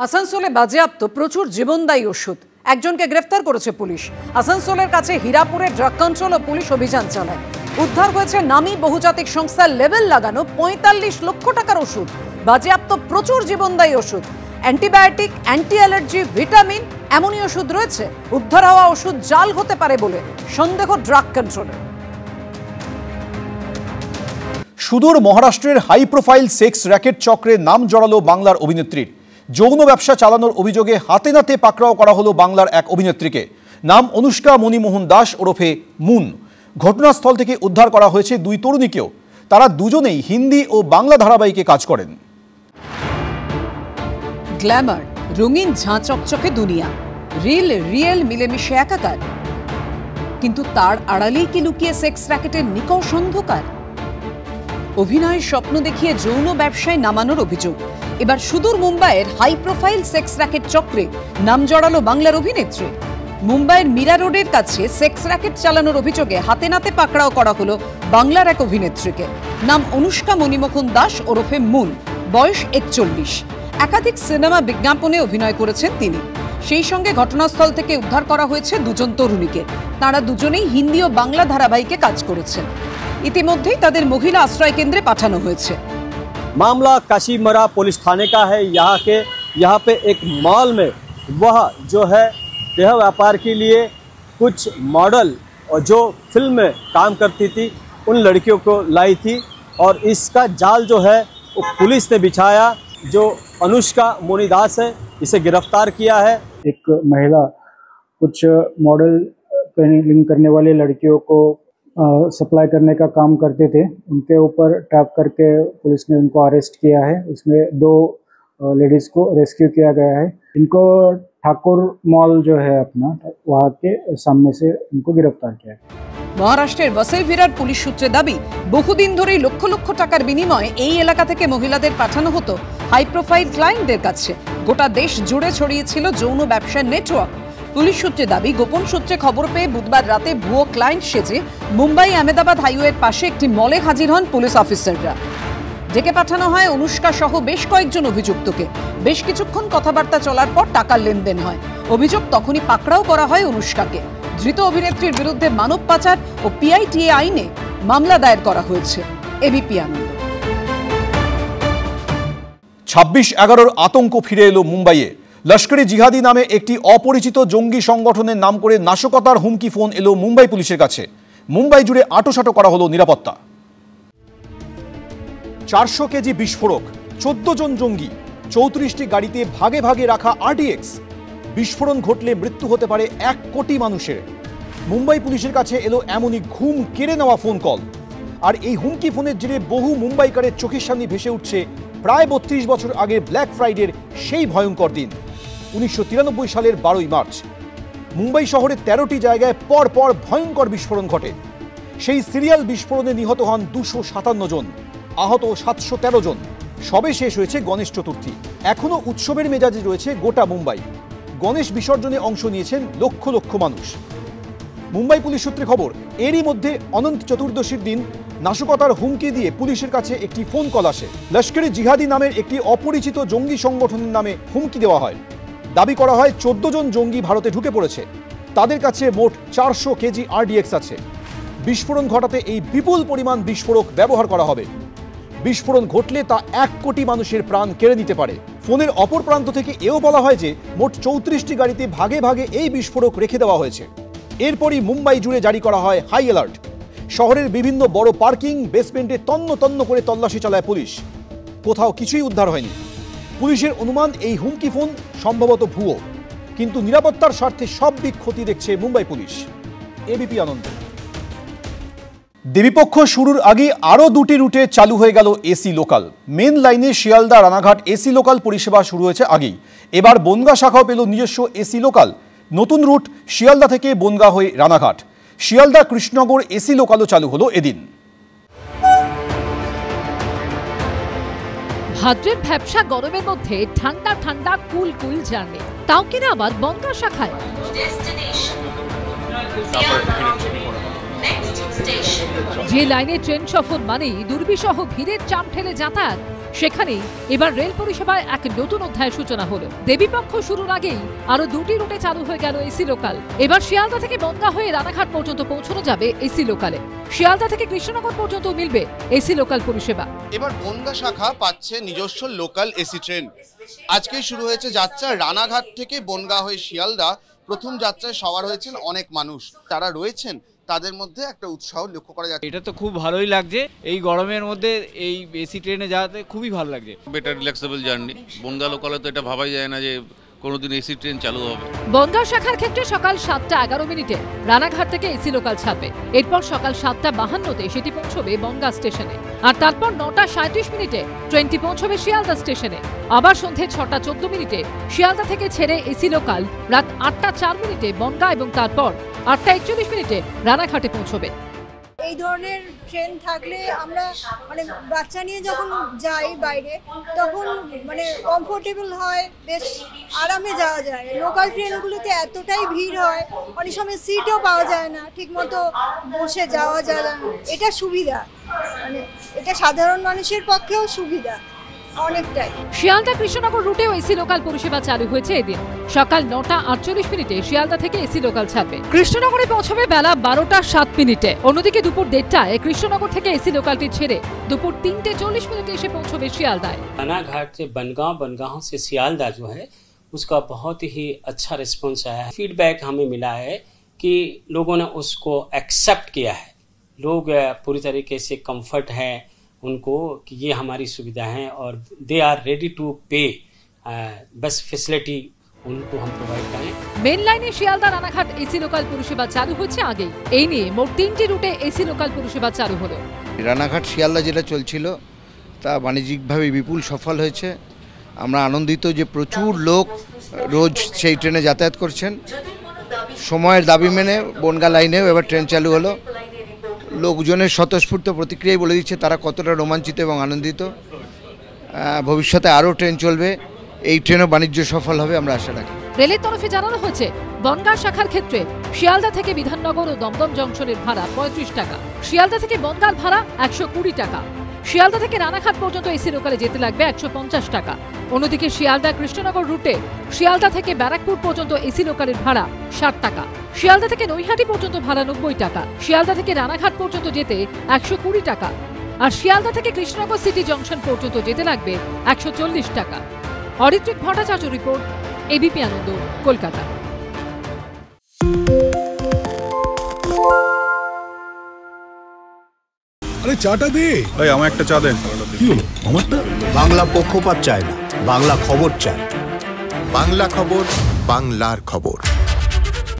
আসানসোলে বাজেয়াপ্ত প্রচুর জীবনদায়ী ওষুধ, একজনকে গ্রেফতার করেছে পুলিশ। আসানসোলের কাছে হীরাপুরে ড্রাগ কন্ট্রোল ও পুলিশ অভিযান চালায়। উদ্ধার হয়েছে নামী বহুজাতিক সংস্থার লেবেল লাগানো ৪৫ লক্ষ টাকার ওষুধ। বাজেয়াপ্ত প্রচুর জীবনদায়ী ওষুধ, অ্যান্টিবায়োটিক, অ্যান্টি অ্যালার্জি, ভিটামিন, এমনই ওষুধ রয়েছে। উদ্ধার হওয়া ওষুধ জাল হতে পারে বলে সন্দেহ ড্রাগ কন্ট্রোলের। সুদূর মহারাষ্ট্রের হাই প্রোফাইল সেক্স র্যাকেট চক্রে নাম জড়ালো বাংলার অভিনেত্রীর। যৌন ব্যবসা চালানোর অভিযোগে হাতে নাতে পাকড়াও করা হলো বাংলার এক অভিনেত্রীকে। নাম অনুষ্কা মণিমোহন দাস ওরফে মুন। ঘটনাস্থল থেকে উদ্ধার করা হয়েছে দুই তরুণীকেও। তারা দুজনেই হিন্দি ও বাংলা ধারাবাহিকে কাজ করেন। গ্ল্যামার, রঙিন ঝাঁ চকচকে দুনিয়া, রিয়েল মিলেমিশে একাকার। কিন্তু তার আড়ালেই কি লুকিয়ে সেক্স র্যাকেটের নিকষ অন্ধকার? অভিনয়ের স্বপ্ন দেখিয়ে যৌন ব্যবসায় নামানোর অভিযোগ। এবার সুদূর মুম্বাইয়ের হাই প্রোফাইল সেক্স র্যাকেট চক্রে নাম জড়ালো বাংলার অভিনেত্রী। মুম্বাইয়ের মীরা রোডের কাছে সেক্স র্যাকেট চালানোর অভিযোগে হাতে নাতে পাকড়াও করা হলো বাংলার এক অভিনেত্রীকে। নাম অনুষ্কা মণিমোহন দাস ওরফে মুন, বয়স ৪১। একাধিক সিনেমা বিজ্ঞাপনে অভিনয় করেছেন তিনি। সেই সঙ্গে ঘটনাস্থল থেকে উদ্ধার করা হয়েছে দুজন তরুণীকে। তারা দুজনেই হিন্দি ও বাংলা ধারাবাহিকে কাজ করেছেন। ইতিমধ্যেই তাদের মহিলা আশ্রয় কেন্দ্রে পাঠানো হয়েছে। मामला काशीमरा पुलिस थाने का है। यहाँ पे एक मॉल में वह जो है देह व्यापार के लिए कुछ मॉडल और जो फिल्म में काम करती थी उन लड़कियों को लाई थी और इसका जाल जो है वो पुलिस ने बिछाया। जो अनुष्का मोनीदास है इसे गिरफ्तार किया है। एक महिला कुछ मॉडल करने वाली लड़कियों को सप्लाई करने का काम करते थे, उनके ऊपर टैप करके पुलिस ने उनको अरेस्ट किया है। उसमें 2 लेडीज़ को रेस्क्यू किया गया है। इनको ठाकुर मॉल जो है अपना वहाँ के सामने से इनको गिरफ्तार किया है। মহারাষ্ট্রের বসাইভিরার পুলিশ সূত্রে দাবি, বহুদিন ধরেই লক্ষ লক্ষ টাকার বিনিময়ে এই এলাকা থেকে মহিলাদের পাঠানো হতো হাই প্রোফাইল ক্লায়েন্টদের কাছে। গোটা দেশ জুড়ে ছড়িয়েছিল যৌন ব্যবসার নেটওয়ার্ক। পুলিশ সূত্রে দাবি, গোপন সূত্রে খবর পেয়ে বুধবার রাতে ভুয়ো ক্লায়েন্ট সেজে মুম্বাই আহমেদাবাদ হাইওয়ের পাশে একটি মলে হাজির হন পুলিশ অফিসাররা। ডেকে পাঠানো হয় অনুষ্কা সহ বেশ কয়েকজন অভিযুক্তকে। বেশ কিছুক্ষণ কথাবার্তা চলার পর টাকার লেনদেন হয়। অভিযোগ তখনই পাকড়াও করা হয় অনুষ্কাকে। ধৃত অভিনেত্রীর বিরুদ্ধে মানব পাচার ও পিআইটিএ আইনে মামলা দায়ের করা হয়েছে। এবিপি আনন্দ। 26/11 আতঙ্ক ফিরে এলো মুম্বাইয়ে। লস্করে জিহাদি নামে একটি অপরিচিত জঙ্গি সংগঠনের নাম করে নাশকতার হুমকি ফোন এলো মুম্বাই পুলিশের কাছে। মুম্বাই জুড়ে আঁটোসাঁটো করা হলো নিরাপত্তা। 400 কেজি বিস্ফোরক, 14 জন জঙ্গি, 34টি গাড়িতে ভাগে ভাগে রাখা আরডিএক্স। বিস্ফোরণ ঘটলে মৃত্যু হতে পারে 1 কোটি মানুষের। মুম্বাই পুলিশের কাছে এলো এমনই ঘুম কেড়ে নেওয়া ফোন কল। আর এই হুমকি ফোনের জেরে বহু মুম্বাইকারের চোখের সামনে ভেসে উঠছে প্রায় 32 বছর আগের ব্ল্যাক ফ্রাইডের সেই ভয়ঙ্কর দিন। 1993 সালের 12ই মার্চ মুম্বাই শহরের 13টি জায়গায় পরপর ভয়ঙ্কর বিস্ফোরণ ঘটে। সেই সিরিয়াল বিস্ফোরণে নিহত হন 257 জন, আহত 713 জন। সবে শেষ হয়েছে গণেশ চতুর্থী। এখনো উৎসবের মেজাজে রয়েছে গোটা মুম্বাই। গণেশ বিসর্জনে অংশ নিয়েছেন লক্ষ লক্ষ মানুষ। মুম্বাই পুলিশ সূত্রে খবর, এরই মধ্যে অনন্ত চতুর্দশীর দিন নাশকতার হুমকি দিয়ে পুলিশের কাছে একটি ফোন কল আসে। লস্করে জিহাদি নামের একটি অপরিচিত জঙ্গি সংগঠনের নামে হুমকি দেওয়া হয়। দাবি করা হয় 14 জন জঙ্গি ভারতে ঢুকে পড়েছে। তাদের কাছে মোট 400 কেজি আরডিএক্স আছে। বিস্ফোরণ ঘটাতে এই বিপুল পরিমাণ বিস্ফোরক ব্যবহার করা হবে। বিস্ফোরণ ঘটলে তা 1 কোটি মানুষের প্রাণ কেড়ে নিতে পারে। ফোনের অপর প্রান্ত থেকে এও বলা হয় যে মোট 34টি গাড়িতে ভাগে ভাগে এই বিস্ফোরক রেখে দেওয়া হয়েছে। এরপরই মুম্বাই জুড়ে জারি করা হয় হাই অ্যালার্ট। শহরের বিভিন্ন বড় পার্কিং, বেসমেন্টে তন্ন তন্ন করে তল্লাশি চালায় পুলিশ। কোথাও কিছুই উদ্ধার হয়নি। পুলিশের অনুমান এই হুমকি ফোন সম্ভবত ভুয়ো, কিন্তু নিরাপত্তার স্বার্থে সব দিক খতিয়ে দেখছে মুম্বাই পুলিশ। এবিপি আনন্দ। দেবীপক্ষ শুরুর আগে আরও 2টি রুটে চালু হয়ে গেল এসি লোকাল। মেন লাইনে শিয়ালদা রানাঘাট এসি লোকাল পরিষেবা শুরু হয়েছে আগেই। এবার বনগা শাখাও পেল নিজস্ব এসি লোকাল। নতুন রুট শিয়ালদা থেকে বনগা হয়ে রানাঘাট। শিয়ালদা কৃষ্ণনগর এসি লোকালও চালু হলো এদিন। ভাদ্রের ভ্যাপসা গরমের মধ্যে ঠান্ডা ঠান্ডা কুল কুল জার্নি, তাও কিনা আবার বনগা শাখায়। যে লাইনে ট্রেন সফর মানেই দুর্বিষহ ভিড়ের চাপ ঠেলে যাতায়াত, সেখানেই এবার রেল পরিষেবায় এক নতুন অধ্যায়ের সূচনা হলো। দেবীপক্ষ শুরুর আগেই আরো 2টি রুটে চালু হয়ে গেল এসি লোকাল। এবার শিয়ালদা থেকে বনগাঁ হয়ে রানাঘাট পর্যন্ত পৌঁছানো যাবে এসি লোকালে। শিয়ালদা থেকে কৃষ্ণনগর পর্যন্ত মিলবে এসি লোকাল পরিষেবা। এবার বনগাঁ শাখা পাচ্ছে নিজস্ব লোকাল এসি ট্রেন। আজকেই শুরু হয়েছে যাত্রা রানাঘাট থেকে বনগাঁ হয়ে শিয়ালদা। প্রথম যাত্রায় সওয়ার হয়েছেন অনেক মানুষ, তারা রয়েছেন তাদের মধ্যে একটা উৎসাহ লক্ষ্য করা যাচ্ছে। এটা তো খুব ভালোই লাগছে, এই গরমের মধ্যে এই এসি ট্রেনে যাওয়াতে খুবই ভালো লাগছে। Better relaxable journey. বনগাঁ লোকালে তো এটা ভাবাই যায় না যে কোনোদিন এসি ট্রেন চালু হবে। বনগাঁ শাখার ক্ষেত্রে সকাল 7:11 রানাঘাট থেকে এসি লোকাল ছাড়বে। এরপর সকাল 7:52 সেটি পৌঁছবে বনগাঁ স্টেশনে, আর তারপর 9:37 ট্রেনটি পৌঁছবে শিয়ালদা স্টেশনে। আবার সন্ধে 6:14 শিয়ালদা থেকে ছেড়ে এসি লোকাল রাত 8:04 বনগাঁ এবং তারপর 8:41 রানাঘাটে পৌঁছবে। এই ধরনের ট্রেন থাকলে আমরা মানে বাচ্চা নিয়ে যখন যাই বাইরে তখন মানে কমফোর্টেবল হয়, বেশ আরামে যাওয়া যায়। লোকাল ট্রেনগুলোতে এতটাই ভিড় হয়, অনেক সময় সিটও পাওয়া যায় না, ঠিকমতো বসে যাওয়া যায় না। এটা সুবিধা, মানে এটা সাধারণ মানুষের পক্ষেও সুবিধা অনেকটাই। শিয়ালদা কৃষ্ণনগর রুটেও এসি লোকাল পরিষেবা চালু হয়েছে এদিন। সকাল 9:48 শিয়ালদা থেকে এসি লোকাল ছাড়বে। কৃষ্ণনগরে পৌঁছবে বেলা 12:07। অন্যদিকে দুপুর 1:30 কৃষ্ণনগর থেকে এসি লোকালটি ছেড়ে দুপুর 3:40 এসে পৌঁছবে শিয়ালদায়। रानाघाट से बनगांव, बनगांव से सियालदा जो है उसका बहुत ही अच्छा रिस्पॉन्स आया है। फीडबैक हमें मिला है कि लोगों ने उसको एक्सेप्ट किया है। लोग पूरी तरीके से कंफर्ट है उनको कि ये हमारी सुविधा है और दे आर रेडी टू पे। बस फैसिलिटी उनको हम प्रोवाइड करें। মেন লাইনে শিয়ালদা রানাঘাট এসি লোকাল পরিষেবা চালু হচ্ছে আগেই। এই নিয়ে মোট 3টি রুটে এসি লোকাল পরিষেবা চালু হলো। রানাঘাট শিয়ালদা যেটা চলছিল তা বাণিজ্যিকভাবে বিপুল সফল হয়েছে। আমরা আনন্দিত যে প্রচুর লোক রোজ সেই ট্রেনে যাতায়াত করছেন। সময়ের দাবি মেনে বনগাঁ লাইনেও এবার ট্রেন চালু হলো। লোকজনের স্বতঃস্ফূর্ত প্রতিক্রিয়ায় বলে দিচ্ছে তারা কতটা রোমাঞ্চিত এবং আনন্দিত। ভবিষ্যতে আরও ট্রেন চলবে, এই ট্রেনও বাণিজ্য সফল হবে আমরা আশা রাখি। রেলের তরফে জানানো হয়েছে বনগাঁ শাখার ক্ষেত্রে শিয়ালদা থেকে বিধাননগর ও দমদম জংশনের ভাড়া 35 টাকা, শিয়ালদা থেকে বনগাঁর ভাড়া 120 টাকা, শিয়ালদা থেকে রানাঘাট পর্যন্ত এসি লোকালে যেতে লাগবে 150 টাকা। অন্যদিকে শিয়ালদা কৃষ্ণনগর রুটে শিয়ালদা থেকে ব্যারাকপুর পর্যন্ত এসি লোকালের ভাড়া 60 টাকা, শিয়ালদা থেকে নৈহাটি পর্যন্ত ভাড়া 90 টাকা, শিয়ালদা থেকে রানাঘাট পর্যন্ত যেতে 120 টাকা, আর শিয়ালদা থেকে কৃষ্ণনগর সিটি জংশন পর্যন্ত যেতে লাগবে 140 টাকা। অরিত্রিক ভট্টাচার্য রিপোর্ট, এবিপি আনন্দ, কলকাতা। আরে চাটা দে। এই আমার একটা চা দেন। কি হলো আমারটা? বাংলা পক্ষপাত চায় না, বাংলা খবর চায়। বাংলা খবর, বাংলার খবর।